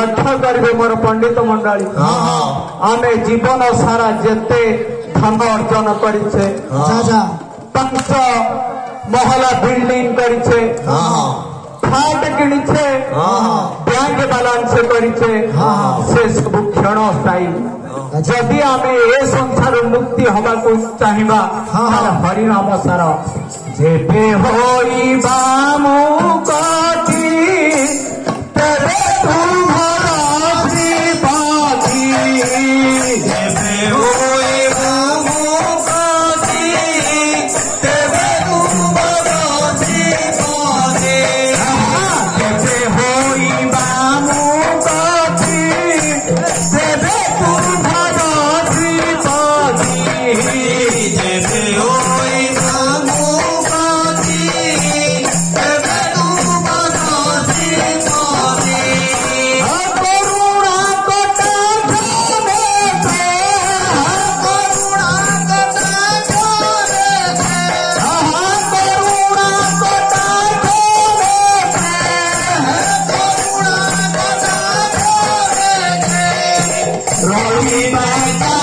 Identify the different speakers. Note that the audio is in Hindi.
Speaker 1: लक्ष्य करेंगे मोर पंडित मंडली आमे जीवन सारा जेते धन अर्जन करिछे 5 महला बिल्डिंग करिछे फ्लैट किनिछे बैंक बैलेंस करिछे से सब क्षण स्थायी जदि आमे ए संसार मुक्ति हवा को चाहिबा हरि नाम सार जेबे होइबा मुक्ति तेबे तुम्हारा श्रीपादी जेबे होइबा मुक्ति तेबे तुम्हारा श्रीपादी जेबे होइबा मुक्ति तेबे तुम्हारा श्रीपादी जेबे होइबा Roll me back.